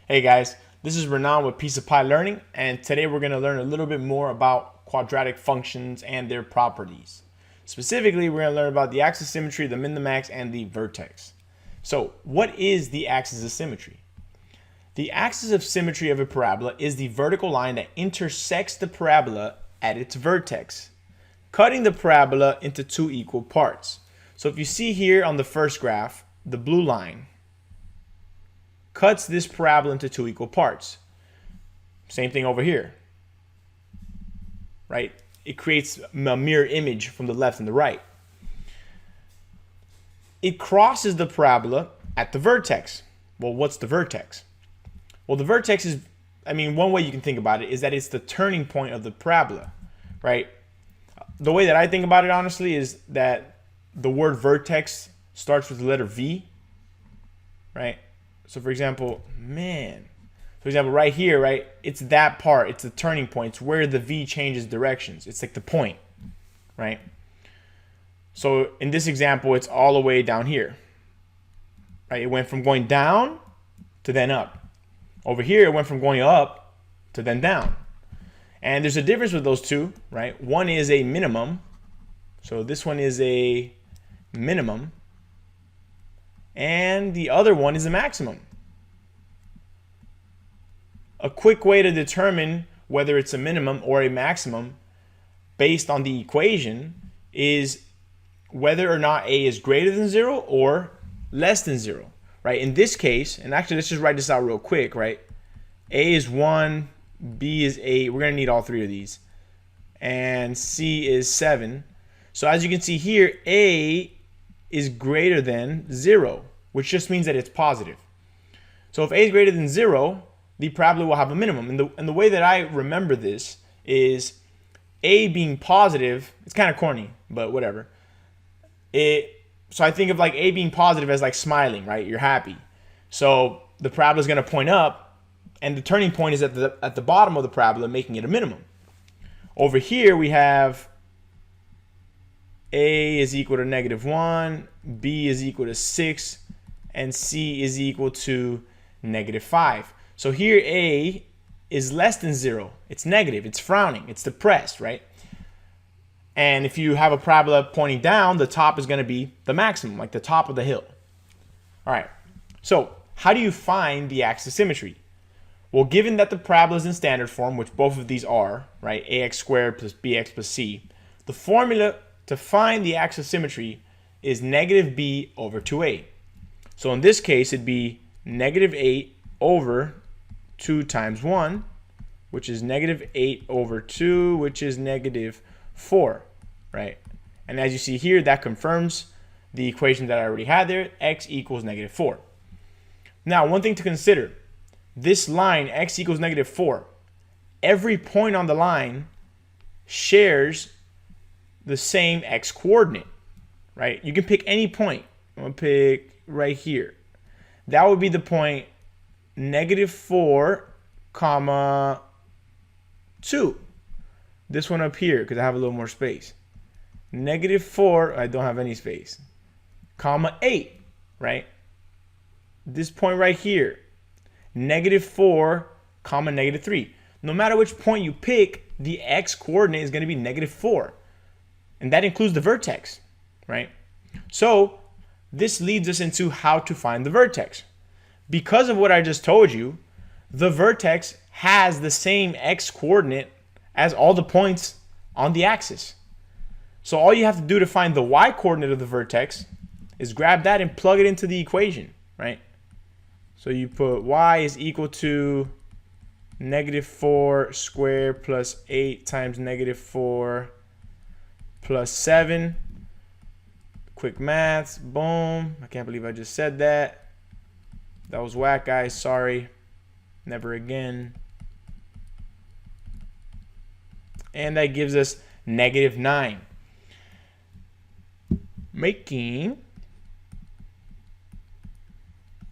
Hey guys, this is Renan with Piece of Pie Learning, and today we're going to learn a little bit more about quadratic functions and their properties. Specifically, we're going to learn about the axis of symmetry, the min, the max, and the vertex. So, what is the axis of symmetry? The axis of symmetry of a parabola is the vertical line that intersects the parabola at its vertex, cutting the parabola into two equal parts. So if you see here on the first graph, the blue line cuts this parabola into two equal parts. Same thing over here, right? It creates a mirror image from the left and the right. It crosses the parabola at the vertex. Well, what's the vertex? Well, the vertex is, one way you can think about it is that it's the turning point of the parabola, right? The way that I think about it, honestly, is that the word vertex starts with the letter V, right? So for example, right here, right? It's that part, it's the turning point. It's where the V changes directions. It's like the point, right? So in this example, it's all the way down here, right? It went from going down to then up. Over here, it went from going up to then down. And there's a difference with those two, right? One is a minimum. So this one is a minimum. And the other one is a maximum. A quick way to determine whether it's a minimum or a maximum based on the equation is whether or not a is greater than 0 or less than 0, right? In this case, and actually let's just write this out real quick, right? A is 1, B is 8. We're going to need all three of these. And C is 7. So as you can see here, A is greater than 0, which just means that it's positive. So if A is greater than 0, the parabola will have a minimum. And the way that I remember this is A being positive. It's kind of corny, but whatever. So I think of like A being positive as like smiling, right? You're happy. So the parabola is going to point up, and the turning point is at the bottom of the parabola, making it a minimum. Over here we have A is equal to -1, B is equal to 6, and C is equal to -5. So here A is less than 0. It's negative, it's frowning, it's depressed, right? And if you have a parabola pointing down, the top is going to be the maximum, like the top of the hill. All right, so how do you find the axis of symmetry? Well, given that the parabola is in standard form, which both of these are, right, ax squared plus bx plus c, the formula to find the axis of symmetry is -b over 2a. So in this case, it'd be -8 over 2 times 1, which is -8 over 2, which is -4, right? And as you see here, that confirms the equation that I already had there, x equals -4. Now, one thing to consider, this line, x equals -4, every point on the line shares the same x coordinate, right? You can pick any point. I'm going to pick right here. That would be the point -4, comma 2. This one up here, because I have a little more space. -4, I don't have any space, comma 8, right? This point right here, -4, comma -3. No matter which point you pick, the x coordinate is going to be -4. And that includes the vertex, right? So this leads us into how to find the vertex. Because of what I just told you, the vertex has the same x coordinate as all the points on the axis. So all you have to do to find the y coordinate of the vertex is grab that and plug it into the equation, right? So you put y is equal to -4 squared plus 8 times -4 plus 7. Quick maths, boom. I can't believe I just said that. That was whack, guys. Sorry. Never again. And that gives us -9. Making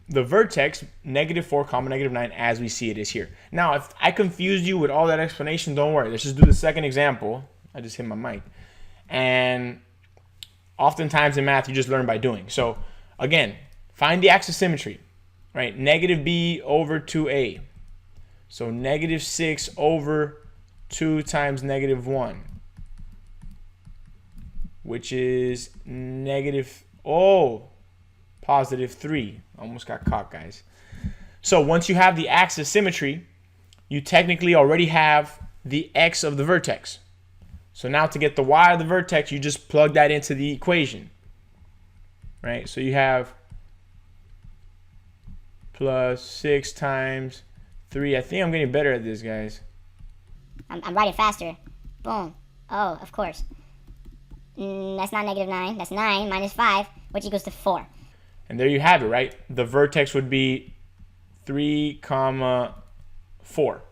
the vertex -4, comma -9 as we see it is here. Now, if I confused you with all that explanation, don't worry. Let's just do the second example. I just hit my mic. And oftentimes in math, you just learn by doing. So again, find the axis of symmetry. right? Negative b over 2a. So negative 6 over 2 times negative 1, which is positive 3. Almost got caught, guys. So once you have the axis symmetry, you technically already have the x of the vertex. So now to get the y of the vertex, you just plug that into the equation, right? So you have plus 6 times 3. I think I'm getting better at this, guys. I'm writing faster. Boom. Oh, of course. That's not negative 9. That's 9 minus 5, which equals to 4. And there you have it, right? The vertex would be 3, 4.